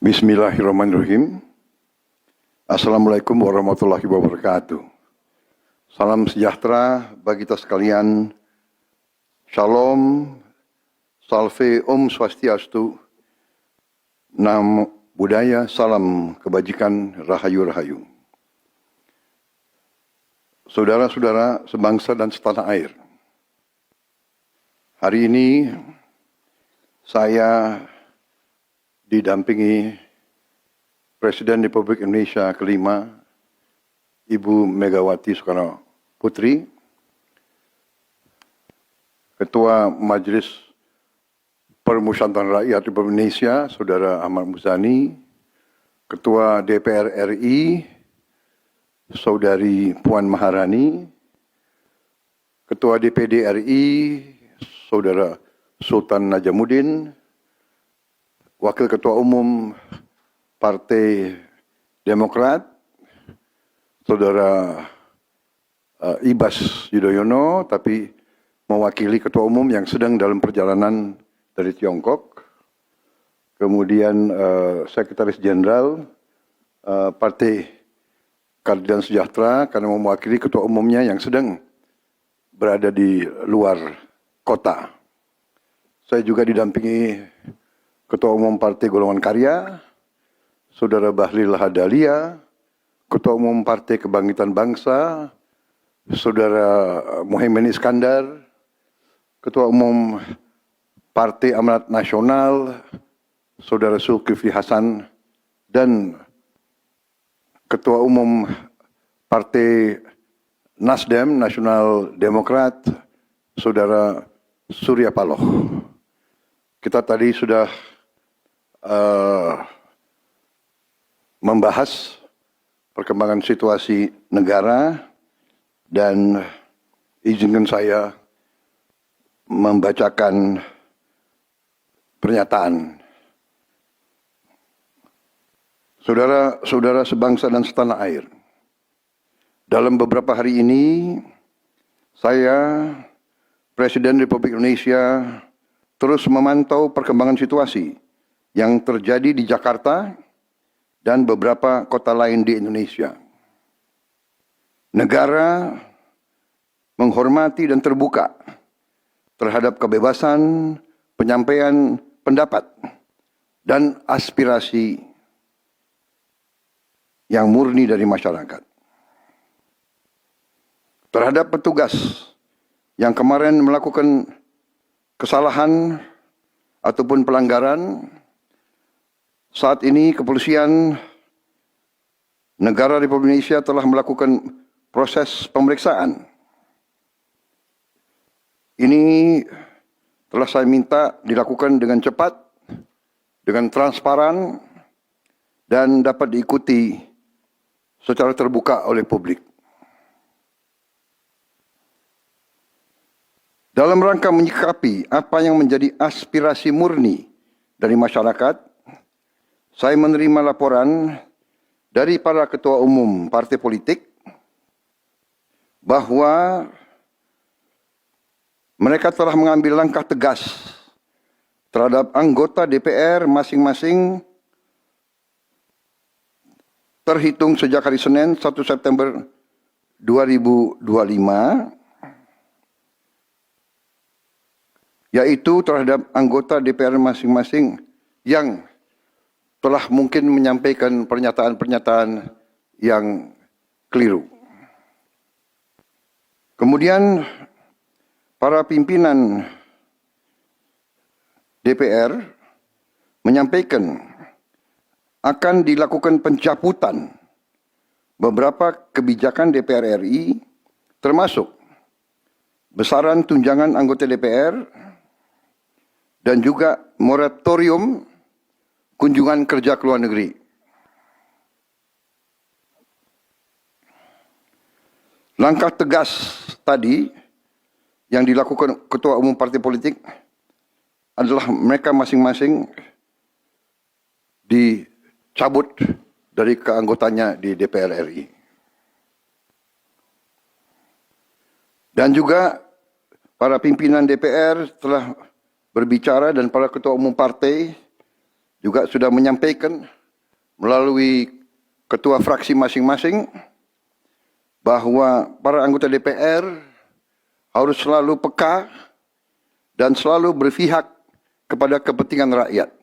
Bismillahirrahmanirrahim. Assalamualaikum warahmatullahi wabarakatuh. Salam sejahtera bagi kita sekalian. Shalom, salve, om swastiastu, namo buddhaya, salam kebajikan, rahayu-rahayu. Saudara-saudara sebangsa dan setanah air. Hari ini saya didampingi Presiden Republik Indonesia kelima, Ibu Megawati Soekarno Putri, Ketua Majelis Permusyawaratan Rakyat Republik Indonesia, Saudara Ahmad Muzani, Ketua DPR RI, Saudari Puan Maharani, Ketua DPD RI, Saudara Sultan Najamuddin, Wakil Ketua Umum Partai Demokrat, Saudara Ibas Yudhoyono, tapi mewakili Ketua Umum yang sedang dalam perjalanan dari Tiongkok. Kemudian Sekretaris Jenderal Partai Keadilan Sejahtera karena mewakili Ketua Umumnya yang sedang berada di luar kota. Saya juga didampingi Ketua Umum Partai Golongan Karya, Saudara Bahlil Lahadalia, Ketua Umum Partai Kebangkitan Bangsa, Saudara Muhaimin Iskandar, Ketua Umum Partai Amanat Nasional, Saudara Zulkifli Hasan, dan Ketua Umum Partai Nasdem, Nasional Demokrat, Saudara Surya Paloh. Kita tadi sudah membahas perkembangan situasi negara dan izinkan saya membacakan pernyataan. Saudara-saudara sebangsa dan setanah air, dalam beberapa hari ini saya, Presiden Republik Indonesia, terus memantau perkembangan situasi yang terjadi di Jakarta dan beberapa kota lain di Indonesia. Negara menghormati dan terbuka terhadap kebebasan penyampaian pendapat dan aspirasi yang murni dari masyarakat. Terhadap petugas yang kemarin melakukan kesalahan ataupun pelanggaran, saat ini kepolisian negara Republik Indonesia telah melakukan proses pemeriksaan. Ini telah saya minta dilakukan dengan cepat, dengan transparan, dan dapat diikuti secara terbuka oleh publik. Dalam rangka menyikapi apa yang menjadi aspirasi murni dari masyarakat, saya menerima laporan dari para ketua umum partai politik bahwa mereka telah mengambil langkah tegas terhadap anggota DPR masing-masing terhitung sejak hari Senin 1 September 2025, yaitu terhadap anggota DPR masing-masing yang telah mungkin menyampaikan pernyataan-pernyataan yang keliru. Kemudian para pimpinan DPR menyampaikan akan dilakukan pencabutan beberapa kebijakan DPR RI, termasuk besaran tunjangan anggota DPR dan juga moratorium kunjungan kerja ke luar negeri. Langkah tegas tadi yang dilakukan ketua umum partai politik adalah mereka masing-masing dicabut dari keanggotanya di DPR RI. Dan juga para pimpinan DPR telah berbicara dan para ketua umum partai juga sudah menyampaikan melalui ketua fraksi masing-masing bahwa para anggota DPR harus selalu peka dan selalu berpihak kepada kepentingan rakyat.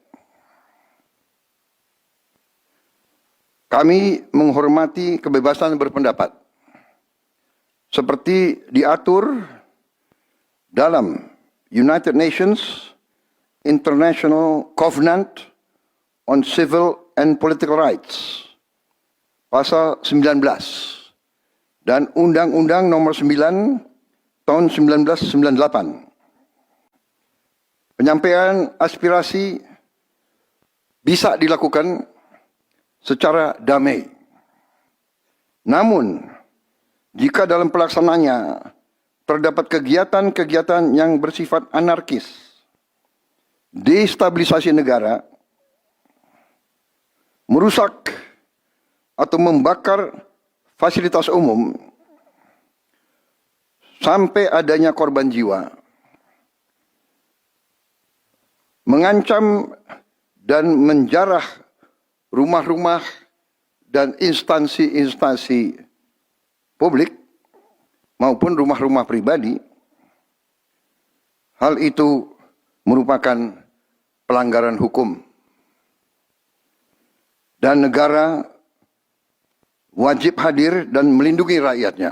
Kami menghormati kebebasan berpendapat seperti diatur dalam United Nations International Covenant on Civil and Political Rights, pasal 19, dan Undang-Undang Nomor 9 tahun 1998. Penyampaian aspirasi bisa dilakukan secara damai. Namun, jika dalam pelaksananya terdapat kegiatan-kegiatan yang bersifat anarkis, destabilisasi negara, merusak atau membakar fasilitas umum, sampai adanya korban jiwa, mengancam dan menjarah rumah-rumah dan instansi-instansi publik maupun rumah-rumah pribadi, hal itu merupakan pelanggaran hukum. Dan negara wajib hadir dan melindungi rakyatnya.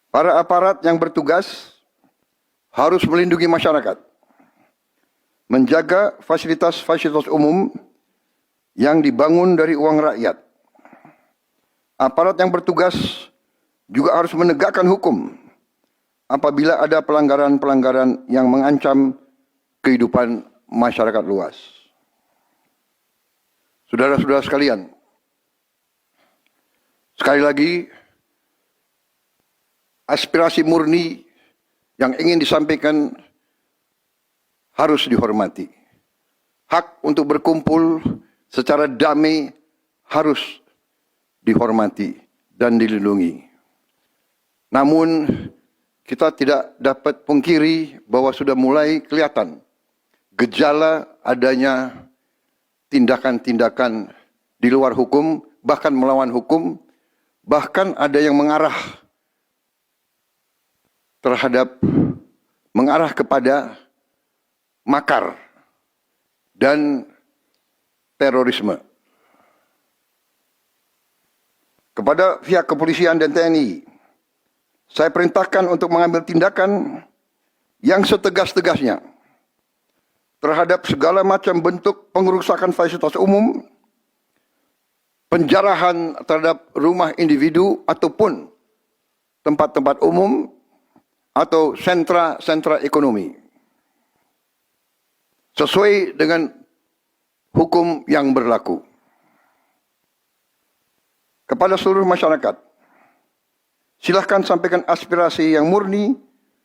Para aparat yang bertugas harus melindungi masyarakat, menjaga fasilitas-fasilitas umum yang dibangun dari uang rakyat. Aparat yang bertugas juga harus menegakkan hukum apabila ada pelanggaran-pelanggaran yang mengancam kehidupan masyarakat luas. Saudara-saudara sekalian, sekali lagi, aspirasi murni yang ingin disampaikan harus dihormati. Hak untuk berkumpul secara damai harus dihormati dan dilindungi. Namun, kita tidak dapat pungkiri bahwa sudah mulai kelihatan gejala adanya tindakan-tindakan di luar hukum, bahkan melawan hukum, bahkan ada yang mengarah kepada makar dan terorisme. Kepada pihak kepolisian dan TNI, saya perintahkan untuk mengambil tindakan yang setegas-tegasnya terhadap segala macam bentuk pengerusakan fasilitas umum, penjarahan terhadap rumah individu ataupun tempat-tempat umum atau sentra-sentra ekonomi, sesuai dengan hukum yang berlaku. Kepada seluruh masyarakat, silahkan sampaikan aspirasi yang murni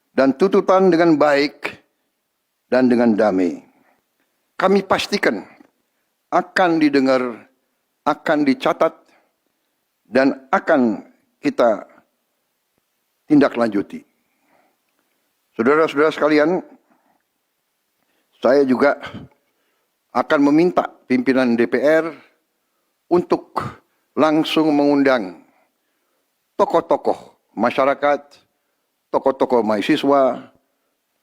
dan tuntutan dengan baik dan dengan damai. Kami pastikan akan didengar, akan dicatat, dan akan kita tindak lanjuti. Saudara-saudara sekalian, saya juga akan meminta pimpinan DPR untuk langsung mengundang tokoh-tokoh masyarakat, tokoh-tokoh mahasiswa,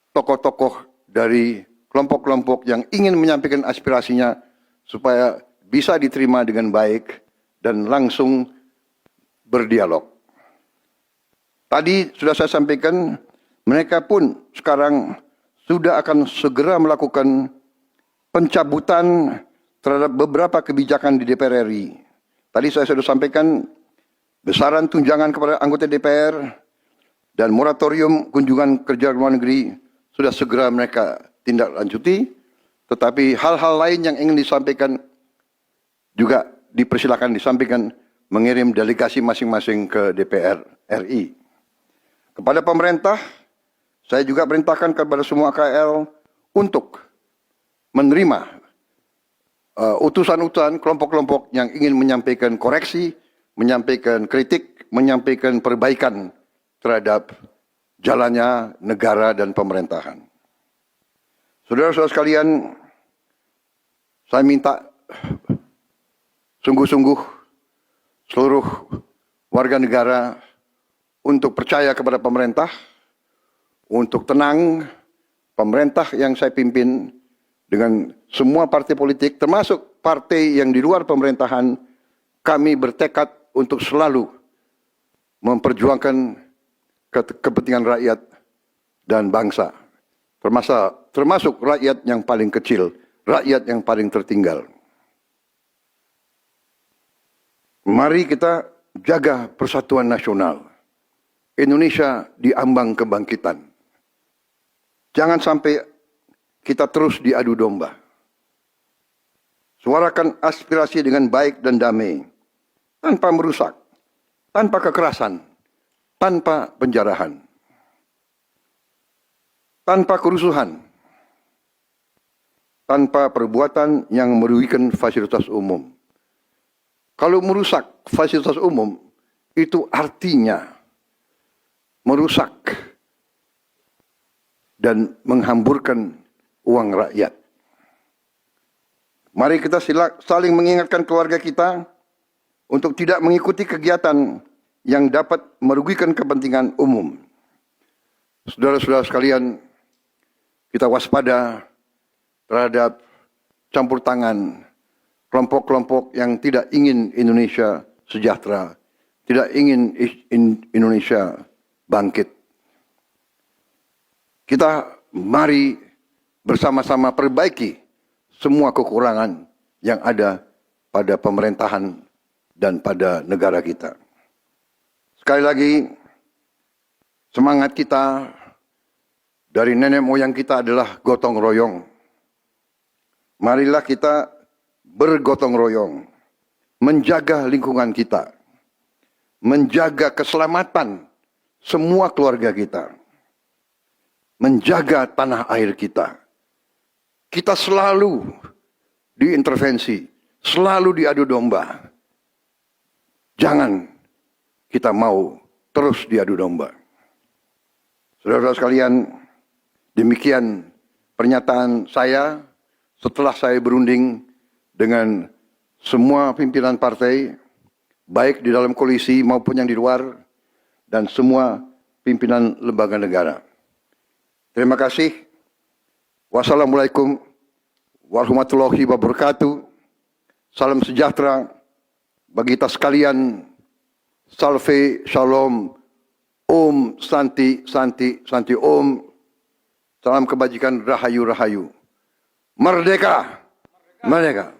tokoh-tokoh dari kelompok-kelompok yang ingin menyampaikan aspirasinya supaya bisa diterima dengan baik dan langsung berdialog. Tadi sudah saya sampaikan, mereka pun sekarang sudah akan segera melakukan pencabutan terhadap beberapa kebijakan di DPR RI. Tadi saya sudah sampaikan besaran tunjangan kepada anggota DPR dan moratorium kunjungan kerja luar negeri sudah segera mereka tindak lanjuti, tetapi hal-hal lain yang ingin disampaikan juga dipersilakan disampaikan mengirim delegasi masing-masing ke DPR RI. Kepada pemerintah, saya juga perintahkan kepada semua KL untuk menerima utusan-utusan kelompok-kelompok yang ingin menyampaikan koreksi, menyampaikan kritik, menyampaikan perbaikan terhadap jalannya negara dan pemerintahan. Saudara-saudara sekalian, saya minta sungguh-sungguh seluruh warga negara untuk percaya kepada pemerintah, untuk tenang, pemerintah yang saya pimpin dengan semua partai politik, termasuk partai yang di luar pemerintahan, kami bertekad untuk selalu memperjuangkan kepentingan rakyat dan bangsa, termasuk rakyat yang paling kecil, rakyat yang paling tertinggal. Mari kita jaga persatuan nasional. Indonesia di ambang kebangkitan. Jangan sampai kita terus diadu domba. Suarakan aspirasi dengan baik dan damai, tanpa merusak, tanpa kekerasan, tanpa penjarahan, tanpa kerusuhan, tanpa perbuatan yang merugikan fasilitas umum. Kalau merusak fasilitas umum, itu artinya merusak dan menghamburkan uang rakyat. Mari kita saling mengingatkan keluarga kita untuk tidak mengikuti kegiatan yang dapat merugikan kepentingan umum. Saudara-saudara sekalian, kita waspada terhadap campur tangan kelompok-kelompok yang tidak ingin Indonesia sejahtera, tidak ingin Indonesia bangkit. Kita mari bersama-sama perbaiki semua kekurangan yang ada pada pemerintahan dan pada negara kita. Sekali lagi, semangat kita dari nenek moyang kita adalah gotong royong. Marilah kita bergotong royong, menjaga lingkungan kita, menjaga keselamatan semua keluarga kita, menjaga tanah air kita. Kita selalu diintervensi, selalu diadu domba. Jangan kita mau terus diadu domba. Saudara-saudara sekalian, demikian pernyataan saya setelah saya berunding dengan semua pimpinan partai, baik di dalam koalisi maupun yang di luar, dan semua pimpinan lembaga negara. Terima kasih. Wassalamualaikum warahmatullahi wabarakatuh. Salam sejahtera bagi kita sekalian. Salve, shalom, om, santi, santi, santi, om. Salam kebajikan, rahayu, rahayu. Merdeka! Merdeka!